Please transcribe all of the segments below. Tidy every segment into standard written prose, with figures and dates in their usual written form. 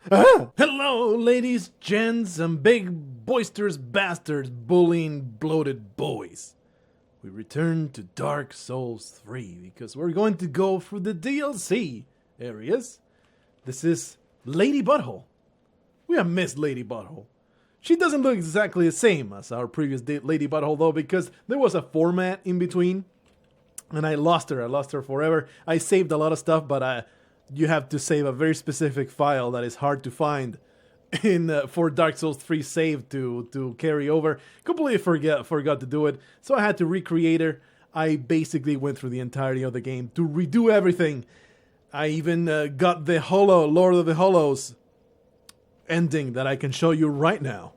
Hello, ladies, gents, and big boisterous bastards bullying bloated boys. We return to Dark Souls 3 because we're going to go for the DLC areas. This is Lady Butthole. We have missed Lady Butthole. She doesn't look exactly the same as our previous Lady Butthole though, because there was a format in between and I lost her. I lost her forever. I saved a lot of stuff, but you have to save a very specific file that is hard to find for Dark Souls 3 save to carry over. Completely forgot to do it, so I had to recreate her. I basically went through the entirety of the game to redo everything. I even got the Lord of the Hollows ending that I can show you right now.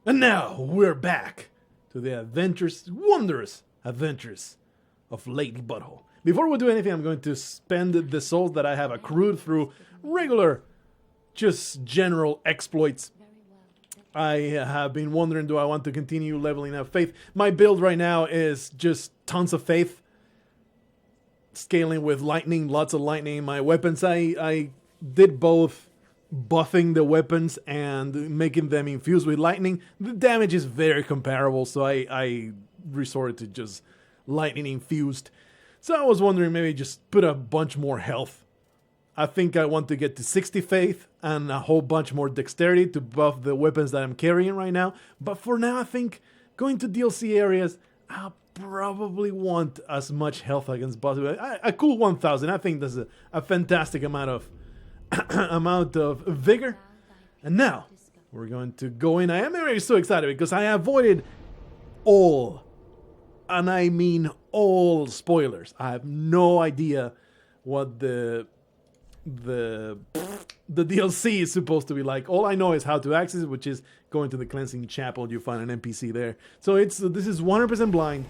And now we're back to the wondrous adventures of Lady Butthole. Before we do anything, I'm going to spend the souls that I have accrued through regular, just general exploits. I have been wondering, do I want to continue leveling up faith? My build right now is just tons of faith. Scaling with lightning, lots of lightning. My weapons, I did both buffing the weapons and making them infused with lightning. The damage is very comparable, so I resorted to just lightning infused. So I was wondering, maybe just put a bunch more health. I think I want to get to 60 faith and a whole bunch more dexterity to buff the weapons that I'm carrying right now. But for now, I think going to DLC areas, I'll probably want as much health as possible. A cool 1,000. I think that's a fantastic amount of vigor. And now we're going to go in. I am very so excited because I avoided all, and I mean all, spoilers. I have no idea what the DLC is supposed to be like. All I know is how to access it, which is going to the Cleansing Chapel. You find an NPC there. So this is 100% blind.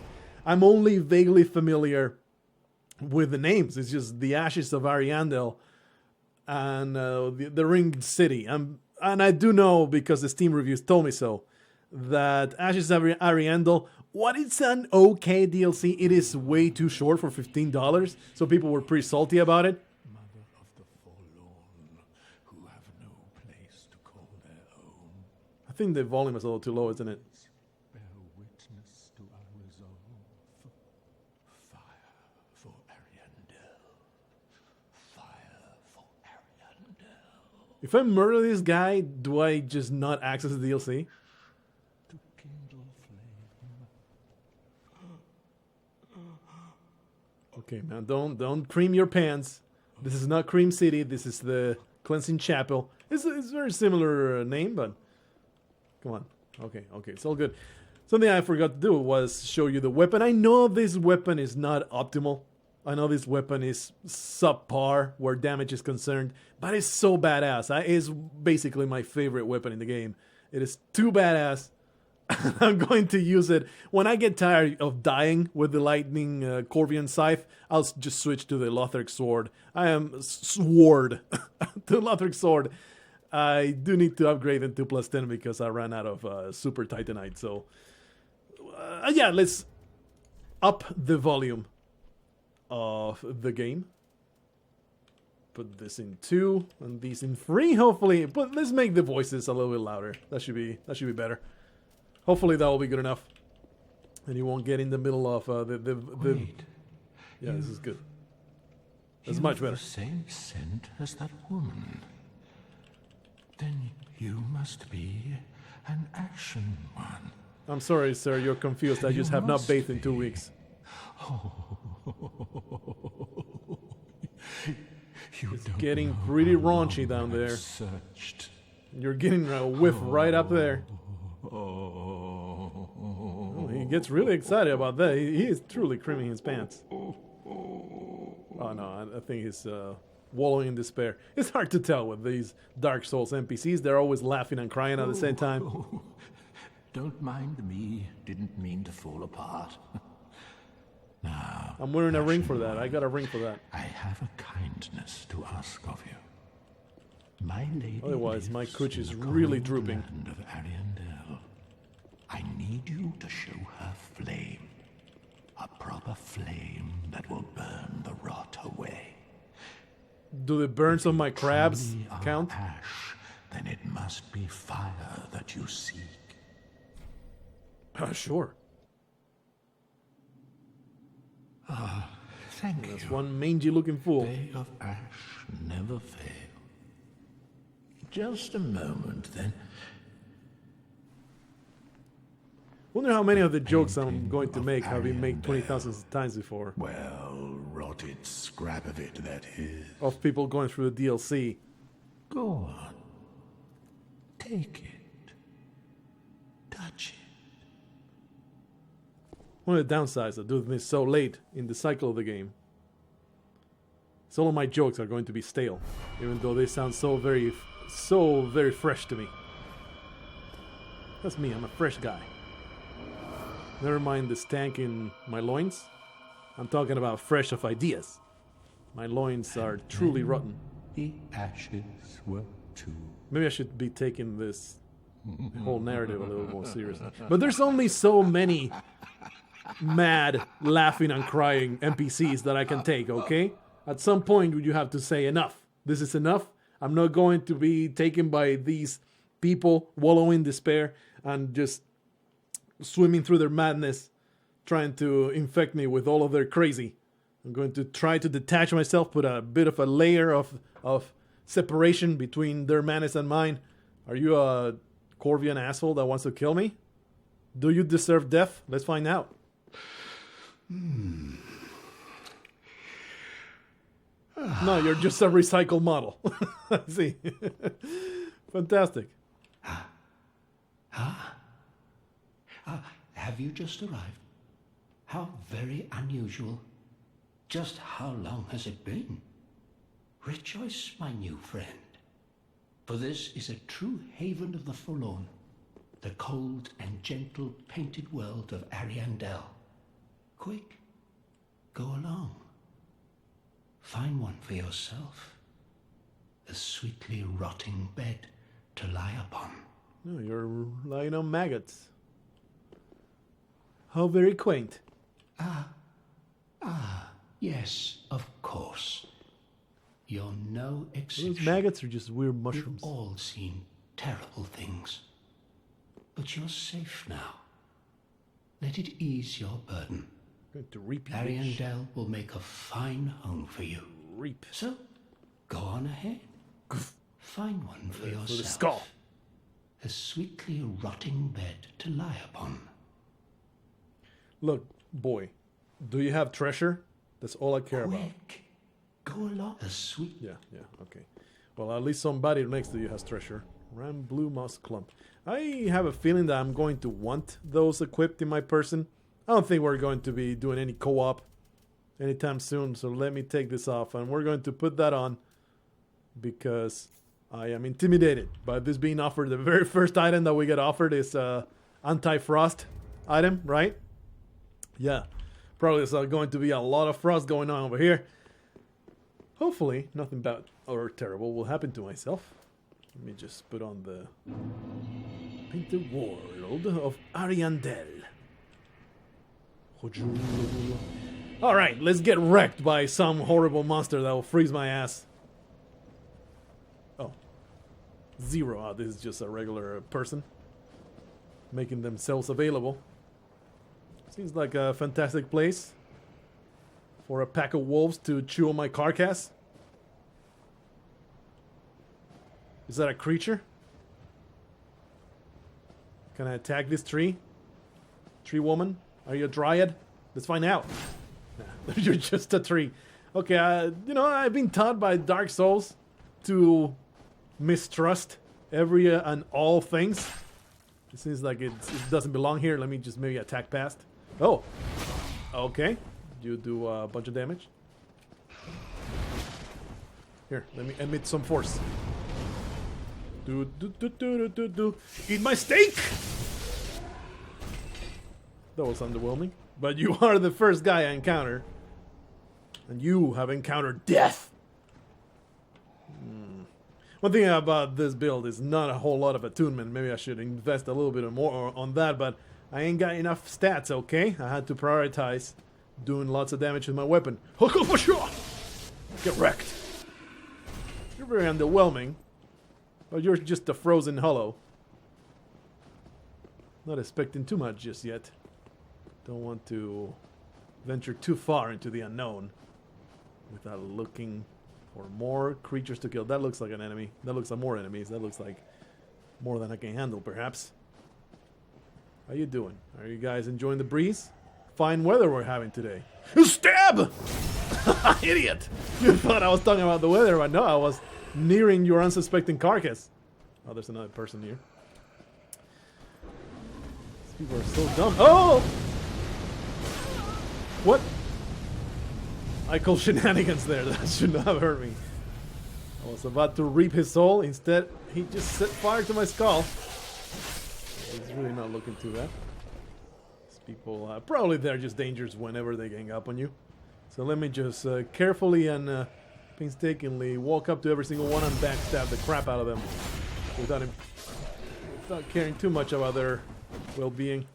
I'm only vaguely familiar with the names. It's just the Ashes of Ariandel and the Ringed City. And I do know, because the Steam reviews told me so, that Ashes of Ariandel, what it's an okay DLC, it is way too short for $15, so people were pretty salty about it. Mother of the forlorn, who have no place to call their own. I think the volume is a little too low, isn't it? Bear witness to our resolve. Fire for Ariandel. Fire for Ariandel. If I murder this guy, do I just not access the DLC? To kindle flame. Okay, man, don't cream your pants. This is not Cream City. This is the Cleansing Chapel. It's a very similar name, but come on. Okay, it's all good. Something I forgot to do was show you the weapon. I know this weapon is not optimal. I know this weapon is subpar where damage is concerned, but it's so badass. It's basically my favorite weapon in the game. It is too badass. I'm going to use it. When I get tired of dying with the lightning Corvian scythe, I'll just switch to the Lothric sword. I am sword to Lothric sword. I do need to upgrade into +10 because I ran out of Super Titanite. So, yeah, let's up the volume of the game. Put this in 2 and these in 3, hopefully. But let's make the voices a little bit louder. That should be better. Hopefully that will be good enough. And you won't get in the middle of the Wait. yeah, this is good. That's much better. The same scent as that woman. Then you must be an action one. I'm sorry, sir, you're confused. I just have not bathed in 2 weeks. It's getting pretty raunchy down there. Searched. You're getting a whiff right up there. Oh, He gets really excited about that. He is truly creaming his pants. Oh no, I think he's wallowing in despair. It's hard to tell with these Dark Souls NPCs. They're always laughing and crying at the same time. Don't mind me. Didn't mean to fall apart. Now, I'm wearing a ring for that. I got a ring for that. I have a kindness to ask of you. My lady Otherwise, my lives cooch in is the really cold drooping. land of Ariandel. I need you to show her flame. A proper flame that will burn the rot away. Do the burns of my crabs Truly are count? ash, then it must be fire that you seek. Sure. Thank That's you. one mangy looking fool. Day of ash never fail. Just a moment, then. Wonder how many of the jokes I'm going to make have been made 20,000 times before. Well, rotted scrap of it, that is. Of people going through the DLC. Go on. Take it. Touch it. One of the downsides of doing this so late in the cycle of the game is all of my jokes are going to be stale, even though they sound so very fresh to me. That's me, I'm a fresh guy. Never mind the stank in my loins. I'm talking about fresh of ideas. My loins are truly rotten. The ashes were too. Maybe I should be taking this whole narrative a little more seriously. But there's only so many mad, laughing and crying NPCs that I can take, okay? At some point you have to say enough. This is enough. I'm not going to be taken by these people wallowing in despair and just swimming through their madness, trying to infect me with all of their crazy. I'm going to try to detach myself, put a bit of a layer of separation between their madness and mine. Are you a Corvian asshole that wants to kill me? Do you deserve death? Let's find out. No, you're just a recycled model. I see. Fantastic. Have you just arrived? How very unusual. Just how long has it been? Rejoice, my new friend, for this is a true haven of the forlorn, the cold and gentle painted world of Ariandel. Quick, go along. Find one for yourself, a sweetly rotting bed to lie upon. No, you're lying on maggots. How very quaint. Yes, of course. You're no exception. Those maggots are just weird We've mushrooms. all seen terrible things. But you're safe now. Let it ease your burden. Going to reap you, bitch. Ariandel will make a fine home for you. Reap. So, go on ahead. Find one for yourself. For the skull. A sweetly rotting bed to lie upon. Look, boy, do you have treasure? That's all I care about. Quick, go along. A sweet... Yeah, okay. Well, at least somebody next to you has treasure. Ram Blue Moss Clump. I have a feeling that I'm going to want those equipped in my person. I don't think we're going to be doing any co-op anytime soon, so let me take this off. And we're going to put that on because I am intimidated by this being offered. The very first item that we get offered is anti-frost item, right? Yeah, probably there's going to be a lot of frost going on over here. Hopefully, nothing bad or terrible will happen to myself. Let me just put on the Painted World of Ariandel. Alright, let's get wrecked by some horrible monster that will freeze my ass. Oh. 0. This is just a regular person making themselves available. Seems like a fantastic place for a pack of wolves to chew on my carcass. Is that a creature? Can I attack this tree? Tree woman? Are you a dryad? Let's find out. Nah, you're just a tree. Okay, you know, I've been taught by Dark Souls to mistrust every and all things. It seems like it doesn't belong here. Let me just maybe attack past. Oh, okay. You do a bunch of damage. Here, let me emit some force. Eat my steak! That was underwhelming. But you are the first guy I encounter. And you have encountered death. One thing about this build is not a whole lot of attunement. Maybe I should invest a little bit more on that, but I ain't got enough stats, okay? I had to prioritize doing lots of damage with my weapon. Get wrecked. You're very underwhelming. But you're just a frozen hollow. Not expecting too much just yet. Don't want to venture too far into the unknown without looking for more creatures to kill. That looks like an enemy. That looks like more enemies. That looks like more than I can handle, perhaps. How you doing? Are you guys enjoying the breeze? Fine weather we're having today. Stab! Idiot! You thought I was talking about the weather, but no, I was nearing your unsuspecting carcass. Oh, there's another person here. These people are so dumb. Oh! What? I call shenanigans there. That should not have hurt me. I was about to reap his soul. Instead, he just set fire to my skull. He's really not looking too bad. These people, probably they're just dangerous whenever they gang up on you. So let me just carefully and painstakingly walk up to every single one and backstab the crap out of them without caring too much about their well-being.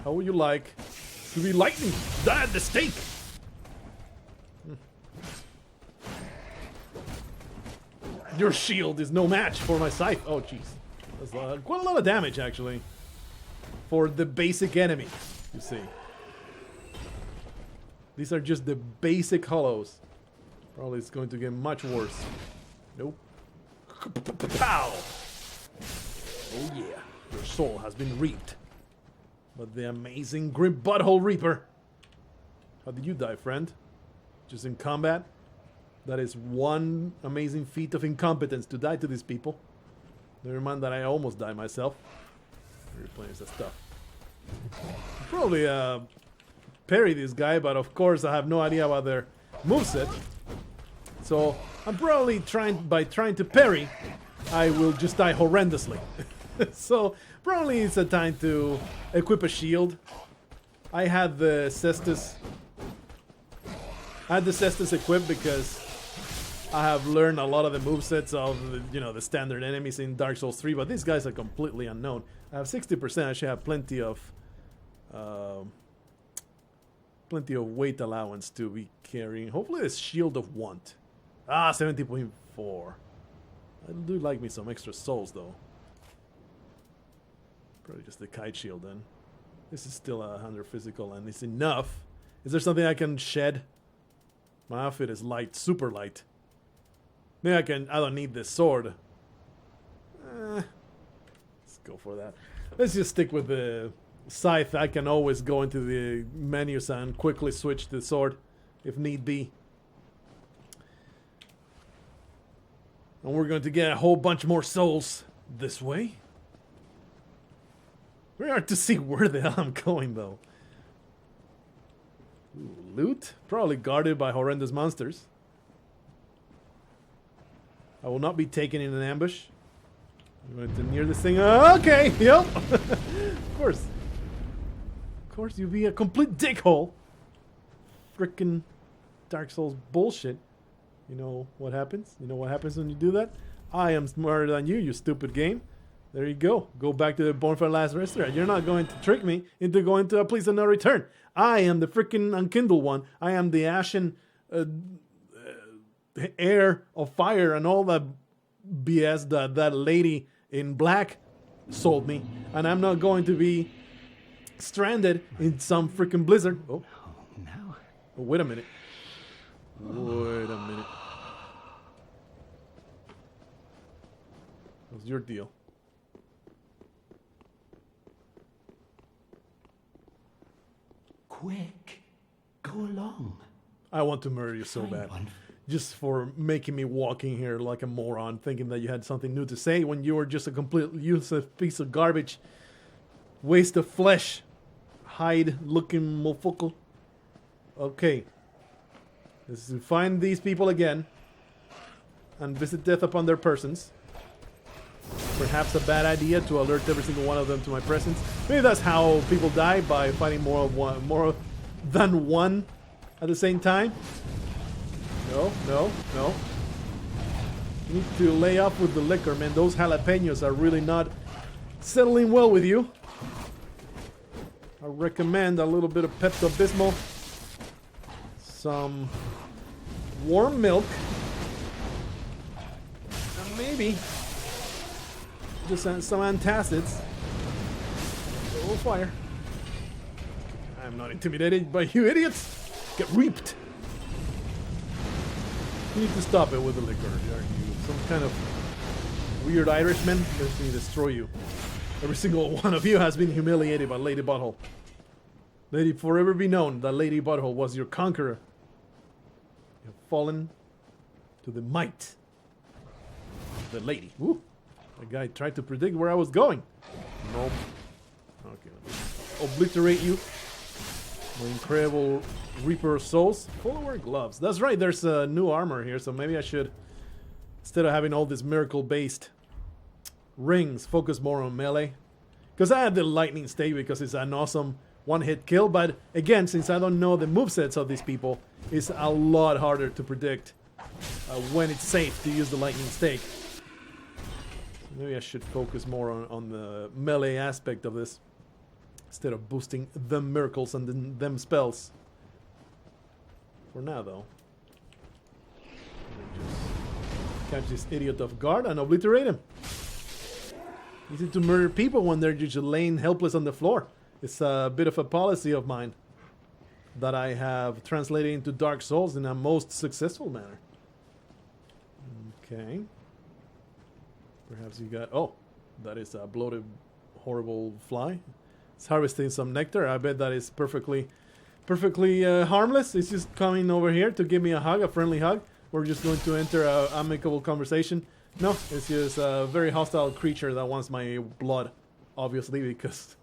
How would you like to be lightning? Die at the stake! Your shield is no match for my scythe. Oh, jeez. That's quite a lot of damage, actually. For the basic enemy, you see. These are just the basic hollows. Probably it's going to get much worse. Nope. Pow! Oh yeah, your soul has been reaped. But the amazing Grim Butthole Reaper. How did you die, friend? Just in combat? That is one amazing feat of incompetence to die to these people. Never mind that I almost died myself. We're playing some stuff. Probably parry this guy, but of course I have no idea about their moveset. So I'm probably trying to parry, I will just die horrendously. So probably it's a time to equip a shield. I had the Cestus. Equipped because I have learned a lot of the movesets of the standard enemies in Dark Souls 3, but these guys are completely unknown. I have 60%. I should have plenty of weight allowance to be carrying. Hopefully, it's Shield of Want. 70.4. I do like me some extra souls though. Probably just the kite shield then. This is still 100 physical and it's enough. Is there something I can shed? My outfit is light, super light. Maybe I don't need this sword. Let's go for that. Let's just stick with the scythe. I can always go into the menus and quickly switch the sword if need be. And we're going to get a whole bunch more souls this way. Very hard to see where the hell I'm going though. Ooh, loot? Probably guarded by horrendous monsters. I will not be taken in an ambush. I'm going to near this thing. Okay, yep. Of course. Of course, you'd be a complete dickhole. Frickin' Dark Souls bullshit. You know what happens? You know what happens when you do that? I am smarter than you, you stupid game. There you go. Go back to the Bonfire Last Restaurant. You're not going to trick me into going to a place of no return. I am the freaking unkindled one. I am the ashen air of fire and all that BS that lady in black sold me. And I'm not going to be stranded in some freaking blizzard. Oh, Now, oh, wait a minute. Wait a minute. What's your deal? quick, go along. I want to murder you so Fine, bad. Bonfire. Just for making me walk in here like a moron, thinking that you had something new to say when you were just a complete useless piece of garbage. Waste of flesh. Hide-looking mofuckle. Okay. This is to find these people again and visit death upon their persons. Perhaps a bad idea to alert every single one of them to my presence. Maybe that's how people die, by fighting more than one at the same time. No. You need to lay off with the liquor, man. Those jalapenos are really not settling well with you. I recommend a little bit of Pepto-Bismol, some warm milk, and maybe just some antacids. A little fire. I'm not intimidated by you idiots. Get reaped. You need to stop it with the liquor. Are you some kind of weird Irishman? Let me destroy you. Every single one of you has been humiliated by Lady Butthole. Let it forever be known that Lady Butthole was your conqueror. You have fallen to the might of the lady. Woo! The guy tried to predict where I was going. Nope. Okay, let me obliterate you. My incredible Reaper of Souls. Follower gloves. That's right, there's a new armor here, so maybe I should, instead of having all this miracle-based rings, focus more on melee. Because I had the lightning stake because it's an awesome one-hit kill, but again, since I don't know the movesets of these people, it's a lot harder to predict when it's safe to use the lightning stake. So maybe I should focus more on the melee aspect of this, instead of boosting the miracles and them spells. For now, though. Just catch this idiot off guard and obliterate him. Easy to murder people when they're just laying helpless on the floor. It's a bit of a policy of mine that I have translated into Dark Souls in a most successful manner. Okay. Perhaps you got... Oh, that is a bloated, horrible fly. It's harvesting some nectar. I bet that is perfectly harmless. It's just coming over here to give me a hug, a friendly hug. We're just going to enter an amicable conversation. No, it's just a very hostile creature that wants my blood, obviously, because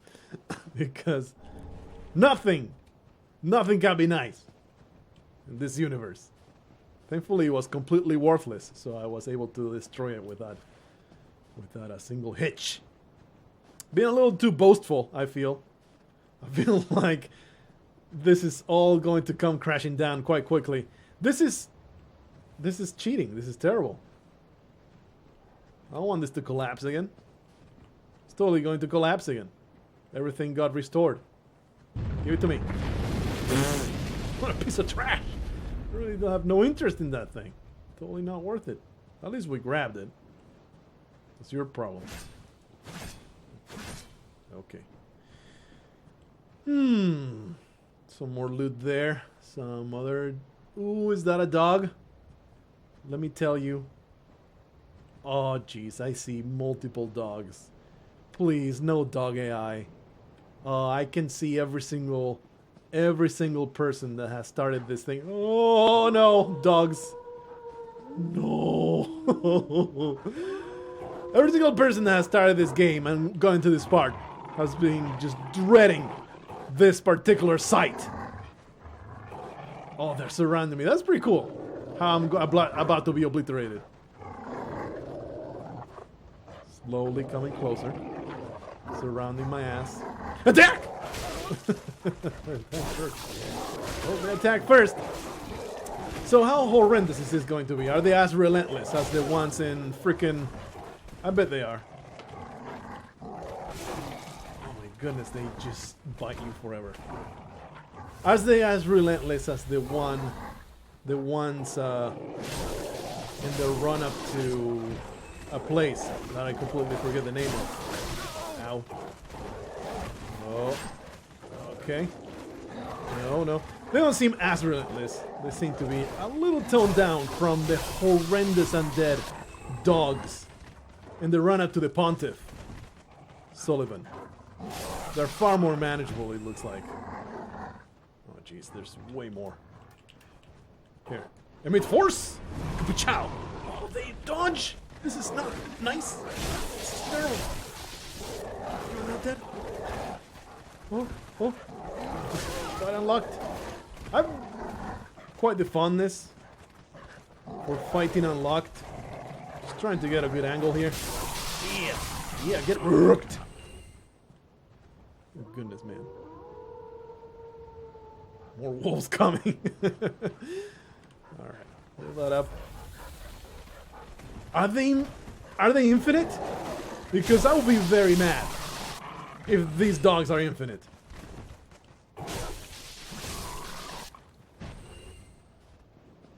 because nothing can be nice in this universe. Thankfully, it was completely worthless, so I was able to destroy it without a single hitch. Being a little too boastful, I feel. I feel like this is all going to come crashing down quite quickly. This is cheating. This is terrible. I don't want this to collapse again. It's totally going to collapse again. Everything got restored. Give it to me. What a piece of trash. I really don't have no interest in that thing. Totally not worth it. At least we grabbed it. It's your problem. Okay. Some more loot there. Some other... Ooh, is that a dog? Let me tell you. Oh, jeez, I see multiple dogs. Please, no dog AI. I can see every single person that has started this thing. Oh, no, dogs. No. Every single person that has started this game and gone to this part has been just dreading this particular site. Oh, they're surrounding me. That's pretty cool. How I'm about to be obliterated. Slowly coming closer. Surrounding my ass. Attack! Oh, they attack first. So how horrendous is this going to be? Are they as relentless as the ones in frickin'... I bet they are. Oh my goodness, they just bite you forever. Are they as relentless as the ones in the run-up to a place that I completely forget the name of? Ow. Oh. Okay. No, no. They don't seem as relentless. They seem to be a little toned down from the horrendous undead dogs in the run-up to the Pontiff. Sullivan. They're far more manageable, it looks like. Oh, jeez, there's way more. Here. Emit force! Kapow! Oh, they dodge! This is not nice. This is terrible. You're not dead. Oh, oh. Got unlocked. I've quite the fondness for fighting unlocked. Just trying to get a good angle here. Yeah, yeah, get rooked. Oh, goodness, man. More wolves coming. Alright, hold that up. Are they infinite? Because I will be very mad if these dogs are infinite.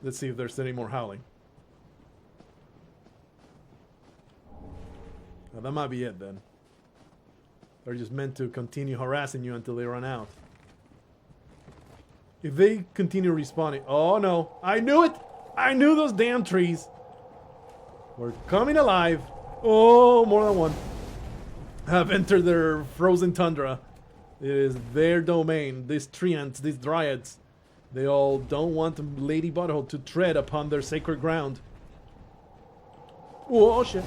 Let's see if there's any more howling. Well, that might be it then. They're just meant to continue harassing you until they run out. If they continue respawning... Oh no! I knew it! I knew those damn trees were coming alive. Oh, more than one have entered their frozen tundra. It is their domain. These treants, these dryads, they all don't want Lady Butthole to tread upon their sacred ground. Oh shit.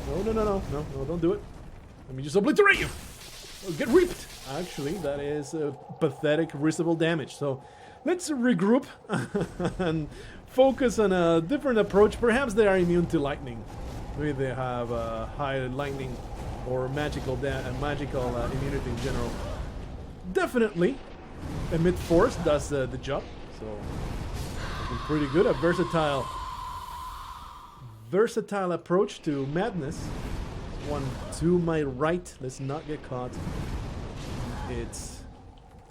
No, no, no, no, no, no, don't do it. Let me just obliterate you. Oh, get reaped. Actually, that is pathetic, risible damage. So let's regroup and focus on a different approach. Perhaps they are immune to lightning. Maybe they have high lightning or magical immunity in general. Definitely, emit force does the job. So looking pretty good. A versatile approach to madness. One to my right. Let's not get caught. It's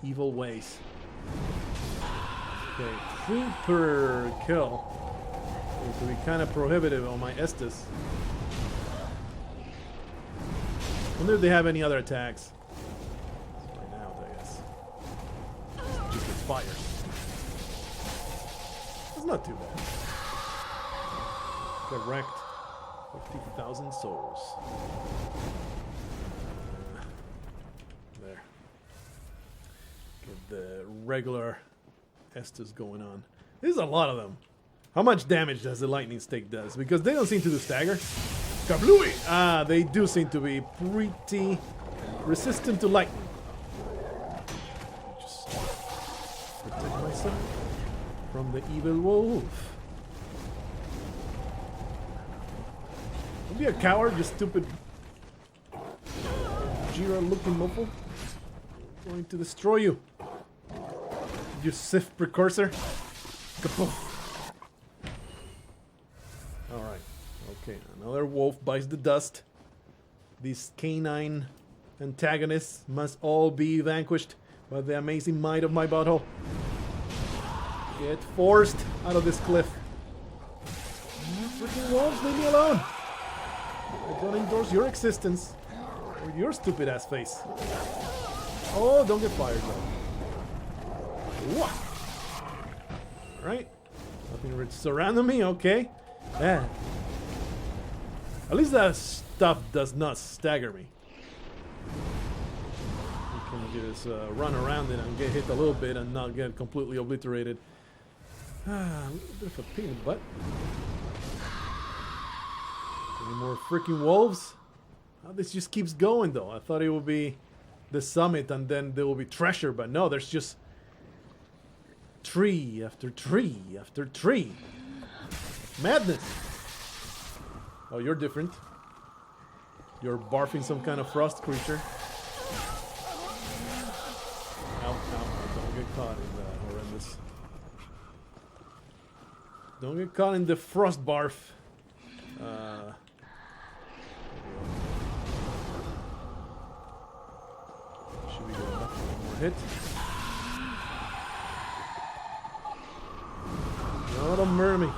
evil ways. Okay, 2 per kill. It will be kind of prohibitive on my Estus. Wonder if they have any other attacks. Right now, I guess. Just gets fire. That's not too bad. Got wrecked. 50,000 souls. There. Get the regular Estus going on. There's a lot of them. How much damage does the lightning stake does? Because they don't seem to do stagger. Kablooey! Ah, they do seem to be pretty resistant to lightning. Just protect myself from the evil wolf. Don't be a coward, you stupid Jira-looking mofo. I'm going to destroy you. You Sith precursor. Kapoof. Alright. Okay, another wolf bites the dust. These canine antagonists must all be vanquished by the amazing might of my butthole. Get forced out of this cliff. Freaking wolves, leave me alone! I don't endorse your existence. Or your stupid ass face. Oh, don't get fired though. Alright. Nothing surrounding me, okay. Yeah. At least that stuff does not stagger me. You can just run around it and get hit a little bit and not get completely obliterated. A little bit of a pain in the butt. Any more freaking wolves? Oh, this just keeps going though. I thought it would be the summit and then there will be treasure, but no, there's just tree after tree after tree. Madness! Oh, you're different. You're barfing some kind of frost creature. Ow, ow, don't get caught in that horrendous. Don't get caught in the frost barf. Should we go up for one more hit? No, don't murder me.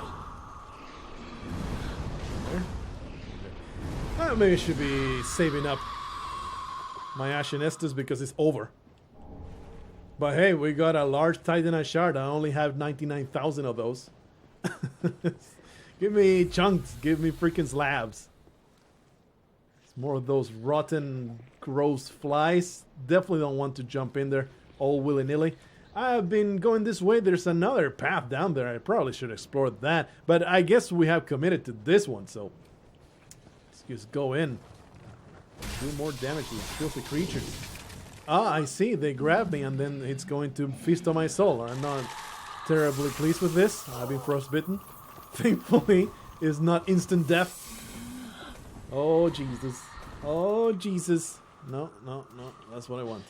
There. Maybe I should be saving up my Ashen Estus because it's over. But hey, we got a large Titanite shard. I only have 99,000 of those. Give me chunks. Give me freaking slabs. It's more of those rotten, gross flies. Definitely don't want to jump in there all willy-nilly. I've been going this way. There's another path down there. I probably should explore that. But I guess we have committed to this one, so let's just go in. Do more damage to these filthy creatures. Ah, I see. They grab me and then it's going to feast on my soul. I'm not terribly pleased with this. I've been frostbitten. Thankfully, it's not instant death. Oh, Jesus. Oh, Jesus. No, no, no. That's what I want.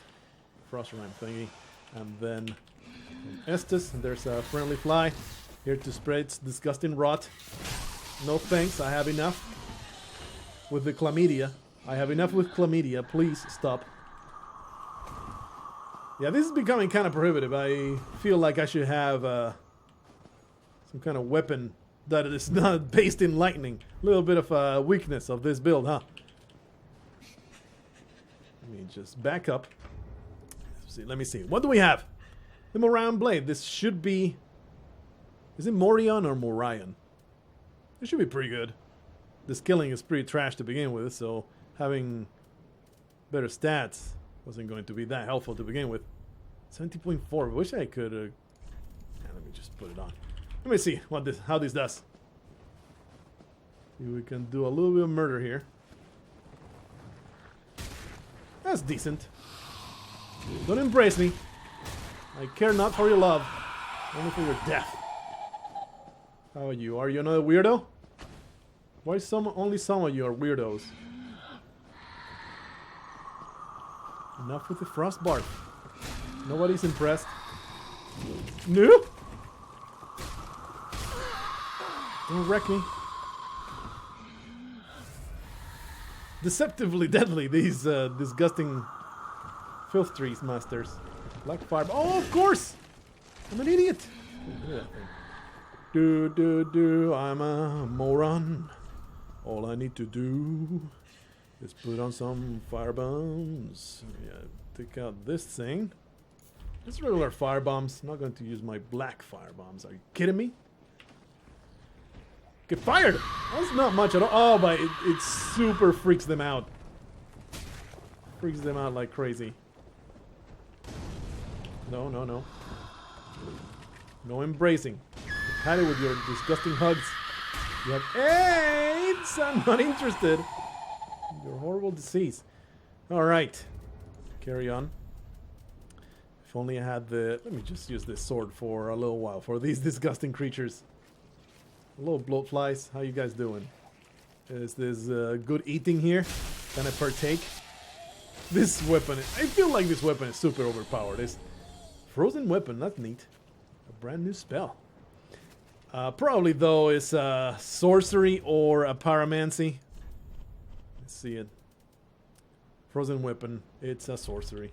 Frost rhyme thingy. And then Estus. And there's a friendly fly. Here to spread its disgusting rot. No thanks. I have enough with the chlamydia. I have enough with chlamydia. Please stop. Yeah, this is becoming kind of prohibitive. I feel like I should have some kind of weapon that is not based in lightning. A little bit of a weakness of this build, huh? Let me just back up. Let me see. What do we have? The Morion Blade. This should be... Is it Morion or Morion? It should be pretty good. This killing is pretty trash to begin with, so having better stats wasn't going to be that helpful to begin with. 70.4. Wish I could. Let me just put it on. Let me see how this does. See, we can do a little bit of murder here. That's decent. Don't embrace me. I care not for your love, only for your death. How are you? Are you another weirdo? Why only some of you are weirdos? Enough with the frost bark. Nobody's impressed. No! Don't wreck me. Deceptively deadly, these disgusting filth trees masters. Black fire. Oh, of course! I'm an idiot! I'm a moron. All I need to do is put on some fire bombs. Yeah, take out this thing. Just regular fire bombs. Not going to use my black fire bombs. Are you kidding me? Get fired! That's not much at all. Oh, but it super freaks them out. Freaks them out like crazy. No, no, no. No embracing. You've had it with your disgusting hugs. You have AIDS! I'm not interested. Your horrible disease. Alright. Carry on. If only I had the... Let me just use this sword for a little while. For these disgusting creatures. Hello, bloatflies. How you guys doing? Is this good eating here? Can I partake? This weapon... I feel like this weapon is super overpowered. It's frozen weapon. That's neat. A brand new spell. Probably, though, is a sorcery or a pyromancy. Let's see it. Frozen weapon. It's a sorcery.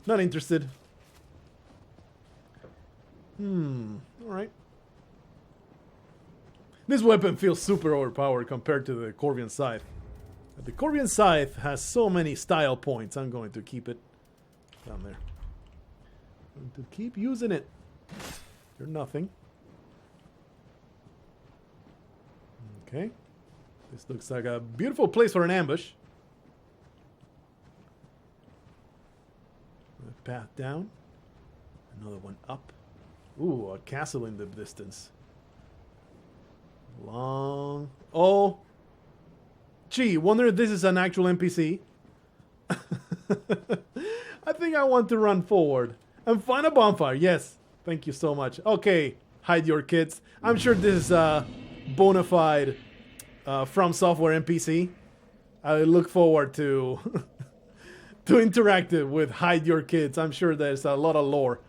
Not interested. Alright. This weapon feels super overpowered compared to the Corvian Scythe. The Corvian Scythe has so many style points. I'm going to keep it down there. I'm going to keep using it. You're nothing. Okay. This looks like a beautiful place for an ambush. A path down. Another one up. Ooh, a castle in the distance. Long. Oh. Gee, wonder if this is an actual NPC. I think I want to run forward and find a bonfire. Yes. Thank you so much. Okay. Hide your kids. I'm sure this is a bona fide From Software NPC. I look forward to to interact with Hide Your Kids. I'm sure there's a lot of lore.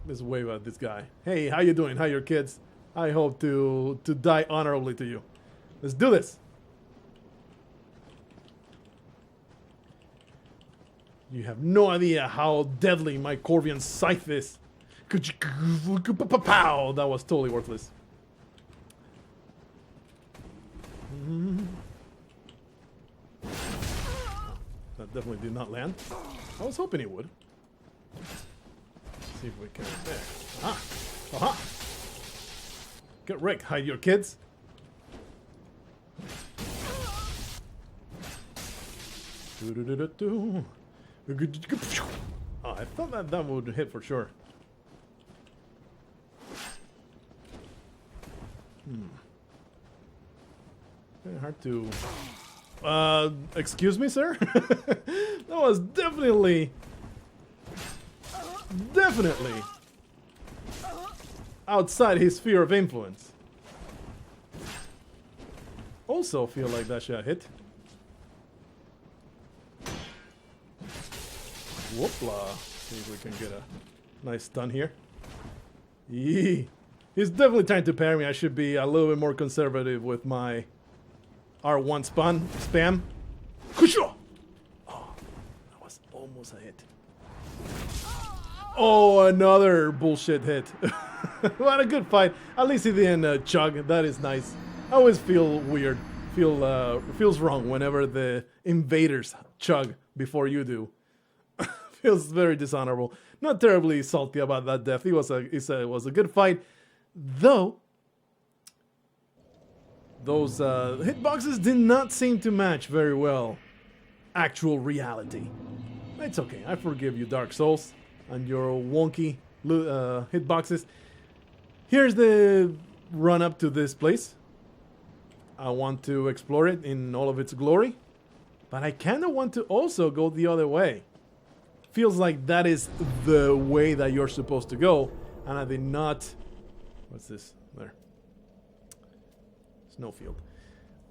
Let's wave at this guy. Hey, how you doing? How your kids? I hope to die honorably to you. Let's do this. You have no idea how deadly my Corvian scythe is. Pow! That was totally worthless. That definitely did not land. I was hoping it would. Let's see if we can. There. Ah! Aha! Get wrecked, hide your kids. Oh, I thought that would hit for sure. Very hard to. Excuse me, sir? That was definitely outside his sphere of influence. Also feel like that shot hit. Whoopla. See if we can get a nice stun here. Yee. He's definitely trying to parry me. I should be a little bit more conservative with my R1 spam. Oh, that was almost a hit. Oh, another bullshit hit. What a good fight. At least he didn't chug. That is nice. I always feel weird. Feels wrong whenever the invaders chug before you do. Feels very dishonorable. Not terribly salty about that death. It was a good fight, though. Those hitboxes did not seem to match very well actual reality. It's okay. I forgive you, Dark Souls, and your wonky hitboxes. Here's the run up to this place. I want to explore it in all of its glory, but I kind of want to also go the other way. Feels like that is the way that you're supposed to go, and I did not. What's this? There. Snowfield.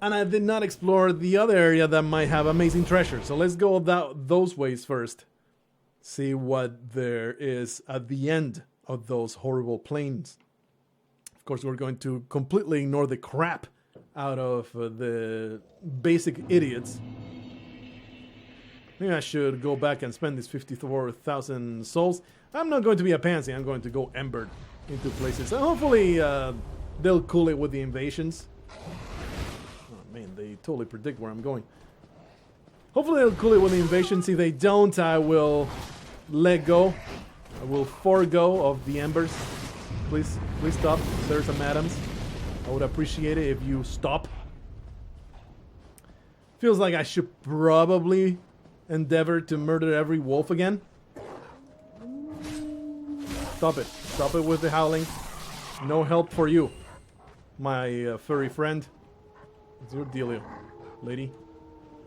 And I did not explore the other area that might have amazing treasure. So let's go those ways first. See what there is at the end of those horrible plains. Of course, we're going to completely ignore the crap out of the basic idiots. Maybe I should go back and spend these 54,000 souls. I'm not going to be a pansy. I'm going to go Ember into places. And hopefully they'll cool it with the invasions. Oh man, they totally predict where I'm going. Hopefully they'll cool it with the invasions. If they don't, I will let go. I will forego of the embers. Please stop, sirs and madams. I would appreciate it if you stop. Feels like I should probably endeavor to murder every wolf again. Stop it. Stop it with the howling. No help for you, my furry friend. What's your dealio, lady?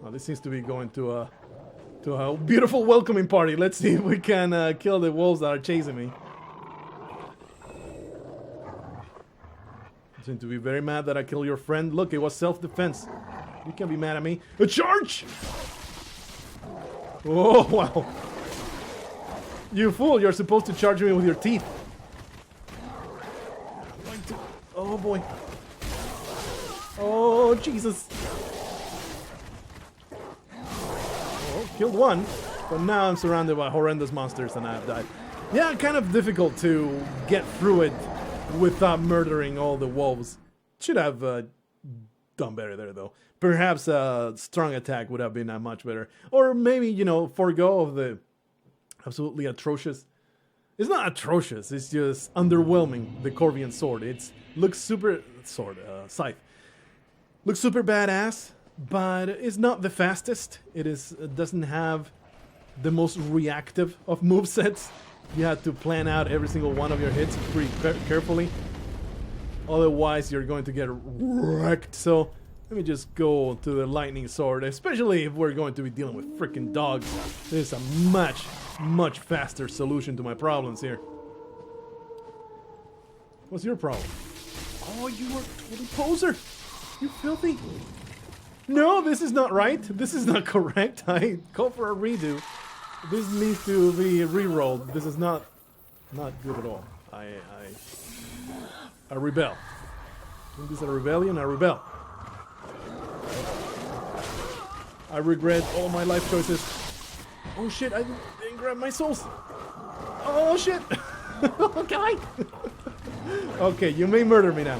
Oh, this seems to be going to a beautiful welcoming party. Let's see if we can kill the wolves that are chasing me. You seem to be very mad that I killed your friend. Look, it was self-defense. You can't be mad at me. A charge! Oh, wow. You fool, you're supposed to charge me with your teeth. I'm going to... Oh, boy. Oh, Jesus. Oh, killed one. But now I'm surrounded by horrendous monsters and I have died. Yeah, kind of difficult to get through it without murdering all the wolves. Should have done better there, though. Perhaps a strong attack would have been much better. Or maybe, you know, forego of the absolutely atrocious. It's not atrocious, it's just underwhelming, the Corvian sword. It looks super... scythe. Looks super badass, but it's not the fastest. It doesn't have the most reactive of movesets. You have to plan out every single one of your hits pretty carefully. Otherwise, you're going to get wrecked. So... let me just go to the lightning sword, especially if we're going to be dealing with freaking dogs. This is a much faster solution to my problems here. What's your problem? Oh, you are a total poser! You filthy! No, this is not right. This is not correct. I call for a redo. This needs to be re-rolled. This is not Not good at all. I rebel. Isn't this a rebellion? I rebel. I regret all my life choices. Oh shit, I didn't grab my souls. Oh shit. Okay. Okay, you may murder me now.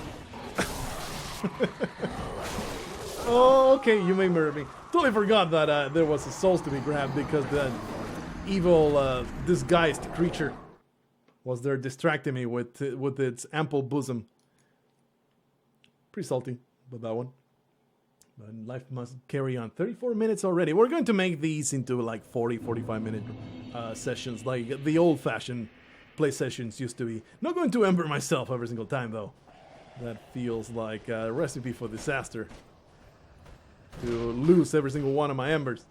Oh, okay, you may murder me. Totally forgot that there was a souls to be grabbed because the evil disguised creature was there distracting me with its ample bosom. Pretty salty about that one. But life must carry on. 34 minutes already. We're going to make these into like 40, 45 minute sessions like the old-fashioned play sessions used to be. Not going to ember myself every single time though. That feels like a recipe for disaster. To lose every single one of my embers.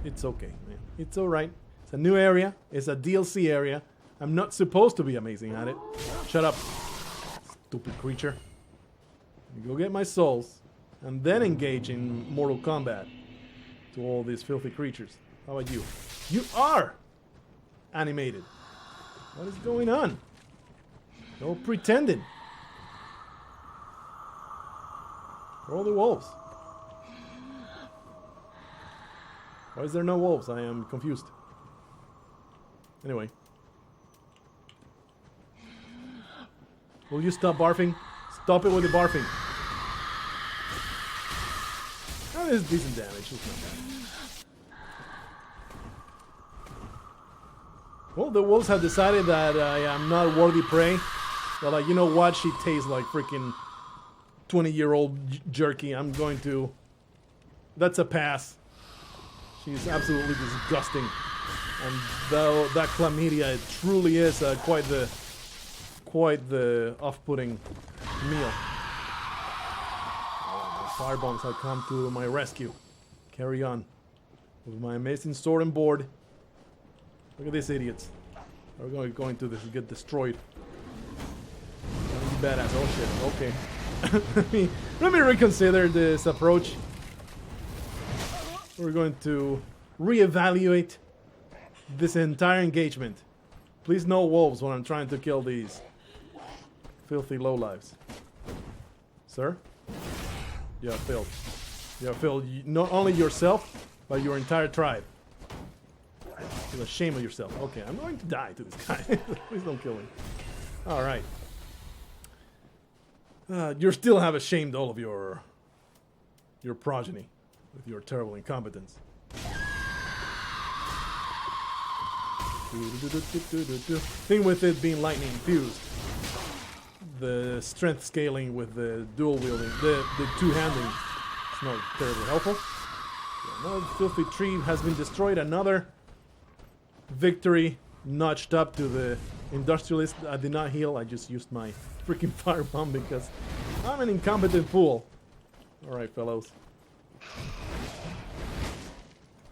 It's okay, man. It's alright. It's a new area. It's a DLC area. I'm not supposed to be amazing at it. Shut up, stupid creature. Go get my souls, and then engage in mortal combat to all these filthy creatures. How about you? You are animated. What is going on? No pretending. Where are all the wolves? Why is there no wolves? I am confused. Anyway. Will you stop barfing? Stop it with the barfing. That is decent damage. It's not bad. Well, the wolves have decided that I am not worthy prey. They're like, you know what? She tastes like freaking 20-year-old jerky. I'm going to... That's a pass. She's absolutely disgusting. And though that chlamydia, it truly is quite the off-putting meal. Oh, the firebombs have come to my rescue. Carry on. With my amazing sword and board. Look at these idiots. They're going to get destroyed. Badass. Oh shit. Okay. let me reconsider this approach. We're going to reevaluate this entire engagement. Please no wolves when I'm trying to kill these filthy lowlives. Sir? You have failed. You have failed not only yourself, but your entire tribe. Feel ashamed of yourself. Okay, I'm going to die to this guy. Please don't kill him. Alright. You still have ashamed all of your progeny with your terrible incompetence. Thing with it being lightning infused. The strength scaling with the dual wielding, the two-handing, it's not terribly helpful. Another filthy tree has been destroyed. Another victory notched up to the industrialist. I did not heal. I just used my freaking firebomb because I'm an incompetent fool. Alright, fellows.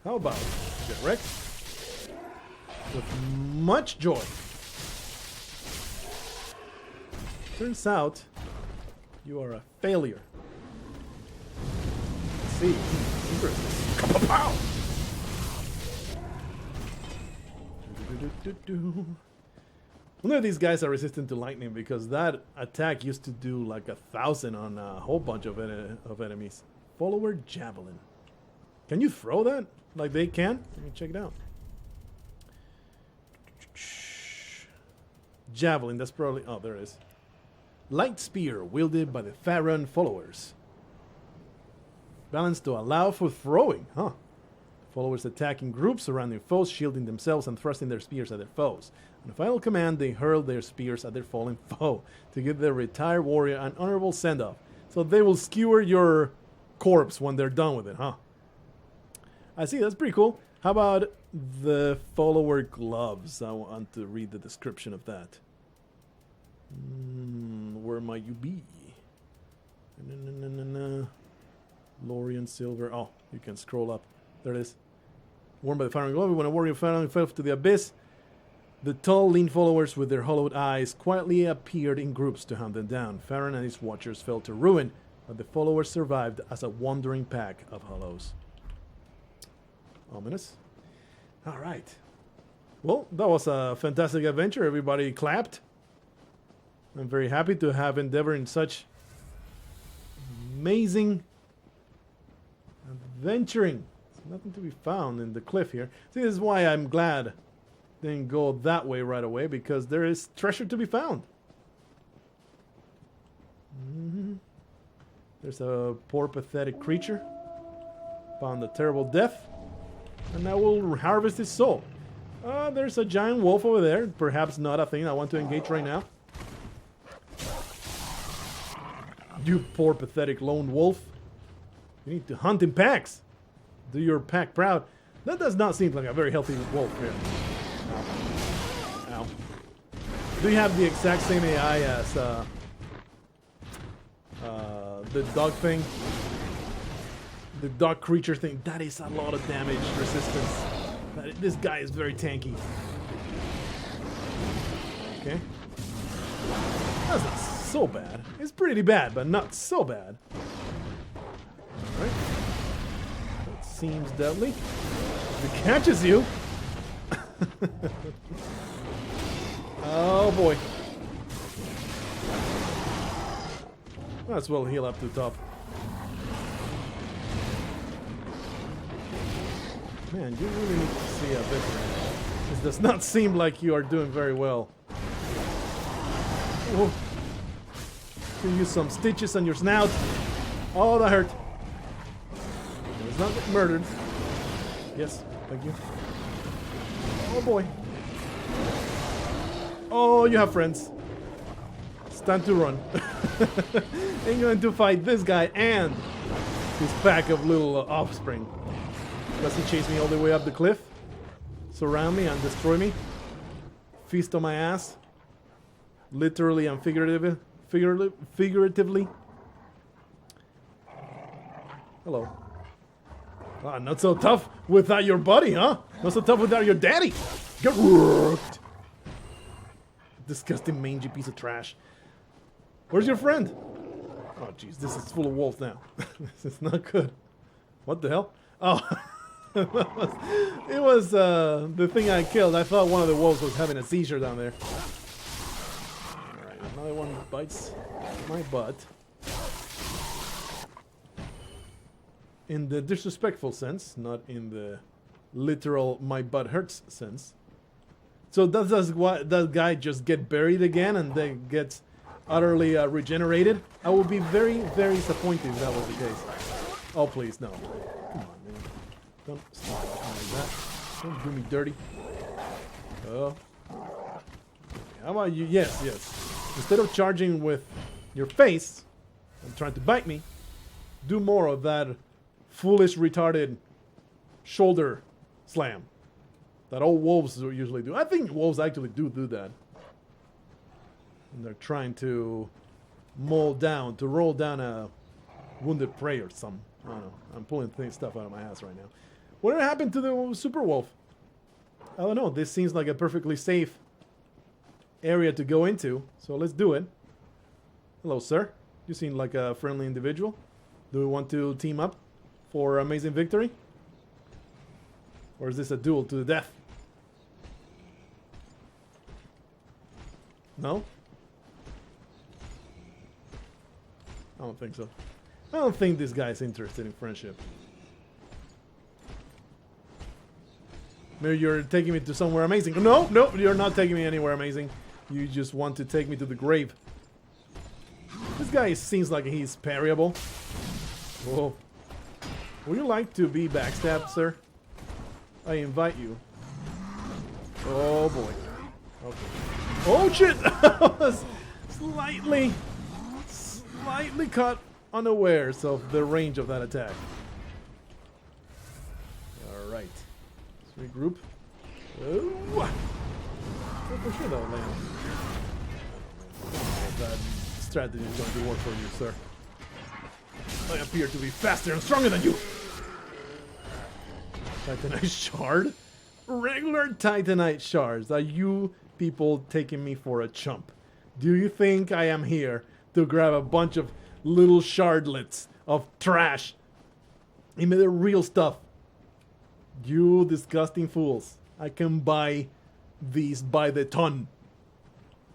How about get wrecked? With much joy. Turns out you are a failure. Let's see. Interesting. Pow! None of these guys are resistant to lightning because that attack used to do like 1,000 on a whole bunch of enemies. Follower javelin. Can you throw that? Like they can? Let me check it out. Javelin, that's probably... Oh, there it is. Light spear wielded by the Farron followers. Balanced to allow for throwing, huh? Followers attack in groups surrounding foes, shielding themselves and thrusting their spears at their foes. On the final command, they hurl their spears at their fallen foe to give their retired warrior an honorable send-off. So they will skewer your corpse when they're done with it, huh? I see, that's pretty cool. How about the follower gloves? I want to read the description of that. Where might you be? Lorien silver. Oh, you can scroll up. There it is. Worn by the firing glove. When a warrior fell to the abyss, the tall, lean followers with their hollowed eyes quietly appeared in groups to hunt them down. Farron and his watchers fell to ruin, but the followers survived as a wandering pack of hollows. Ominous. All right. Well, that was a fantastic adventure. Everybody clapped. I'm very happy to have Endeavor in such amazing adventuring. There's nothing to be found in the cliff here. See, this is why I'm glad they didn't go that way right away, because there is treasure to be found. There's a poor pathetic creature. Found a terrible death. And now we'll harvest his soul. There's a giant wolf over there. Perhaps not a thing I want to engage right now. You poor pathetic lone wolf. You need to hunt in packs. Do your pack proud. That does not seem like a very healthy wolf here. Ow. Ow. Do you have the exact same AI as the dog thing? The dog creature thing? That is a lot of damage resistance. This guy is very tanky. Okay. That's not so bad. It's pretty bad, but not so bad. Alright. That seems deadly. If it catches you. Oh boy. Might as well heal up to the top. Man, you really need to see a veteran. This does not seem like you are doing very well. Whoa. You can use some stitches on your snout. Oh, that hurt. Let's not get murdered. Yes, thank you. Oh boy. Oh, you have friends. It's time to run. Ain't going to fight this guy and his pack of little offspring. Does he chase me all the way up the cliff? Surround me and destroy me? Feast on my ass? Literally and figuratively? Hello. Ah, not so tough without your buddy, huh? Not so tough without your daddy. Get worked. Disgusting mangy piece of trash. Where's your friend? Oh jeez, this is full of wolves now. This is not good. What the hell? Oh. It was the thing I killed. I thought one of the wolves was having a seizure down there. Alright, another one bites my butt. In the disrespectful sense, not in the literal my butt hurts sense. So does that guy just get buried again and then gets utterly regenerated? I would be very, very disappointed if that was the case. Oh please, no. Come on, man. Don't stop like that. Don't do me dirty. Oh. How about you? Yes, yes. Instead of charging with your face and trying to bite me, do more of that foolish, retarded shoulder slam that all wolves usually do. I think wolves actually do that. And they're trying to roll down a wounded prey or something. I don't know. I'm pulling stuff out of my ass right now. Whatever happened to the super wolf? I don't know. This seems like a perfectly safe area to go into. So let's do it. Hello, sir. You seem like a friendly individual. Do we want to team up for amazing victory? Or is this a duel to the death? No? I don't think so. I don't think this guy is interested in friendship. Maybe you're taking me to somewhere amazing. No, no, you're not taking me anywhere amazing. You just want to take me to the grave. This guy seems like he's parryable. Whoa. Would you like to be backstabbed, sir? I invite you. Oh boy. Okay. Oh shit! I was slightly caught unawares of the range of that attack. Alright. Let's regroup. Oh. For sure that'll land. That strategy is going to work for you, sir. I appear to be faster and stronger than you! Titanite shard? Regular Titanite shards. Are you people taking me for a chump? Do you think I am here to grab a bunch of little shardlets of trash? Give me the real stuff. You disgusting fools. I can buy these by the ton.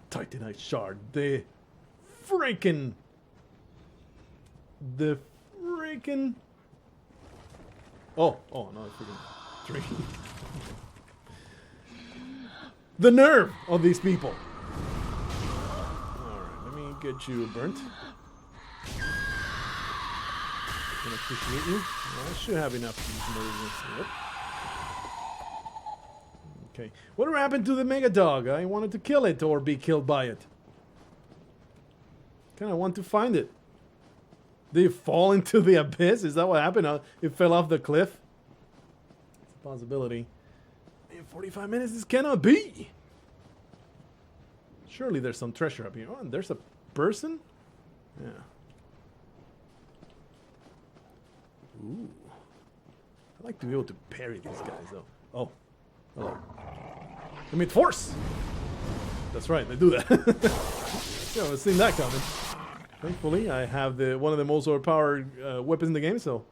Titanite shard. The freaking... Oh, no, it's freaking 3. The nerve of these people. Alright, let me get you burnt. Can appreciate you. I should have enough to use. Yep. Okay. Whatever happened to the Mega Dog? I wanted to kill it or be killed by it. Kinda want to find it. Did it fall into the abyss? Is that what happened? It fell off the cliff? It's a possibility. In 45 minutes, this cannot be! Surely there's some treasure up here. Oh, and there's a person? Yeah. Ooh. I'd like to be able to parry these guys, though. Oh. Hello. Commit force! That's right, they do that. Yeah, I've seen that coming. Thankfully, I have one of the most overpowered weapons in the game, so...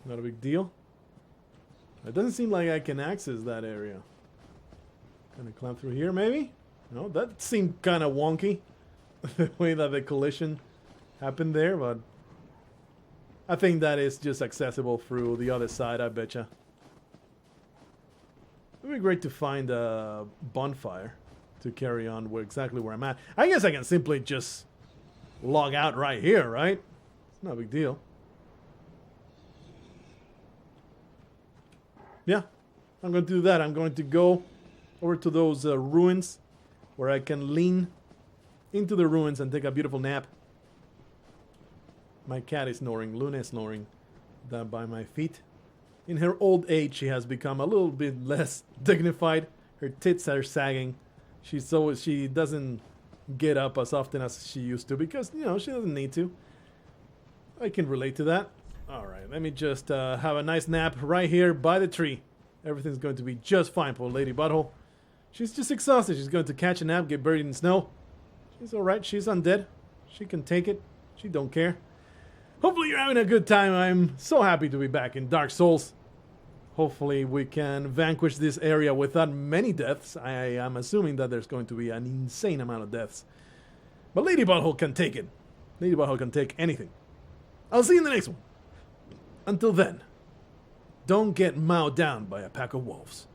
Not a big deal. It doesn't seem like I can access that area. Can I climb through here, maybe? No, that seemed kind of wonky. The way that the collision happened there, but... I think that is just accessible through the other side, I betcha. It would be great to find a bonfire to carry on exactly where I'm at. I guess I can simply just log out right here, right? It's not a big deal. Yeah, I'm going to do that. I'm going to go over to those ruins where I can lean into the ruins and take a beautiful nap. My cat is snoring. Luna is snoring down by my feet. In her old age, she has become a little bit less dignified. Her tits are sagging. She doesn't get up as often as she used to because, you know, she doesn't need to. I can relate to that. Alright, let me just have a nice nap right here by the tree. Everything's going to be just fine for Lady Butthole. She's just exhausted. She's going to catch a nap, get buried in snow. She's alright. She's undead. She can take it. She don't care. Hopefully you're having a good time. I'm so happy to be back in Dark Souls. Hopefully we can vanquish this area without many deaths. I am assuming that there's going to be an insane amount of deaths. But Lady Butthole can take it. Lady Butthole can take anything. I'll see you in the next one. Until then, don't get mowed down by a pack of wolves.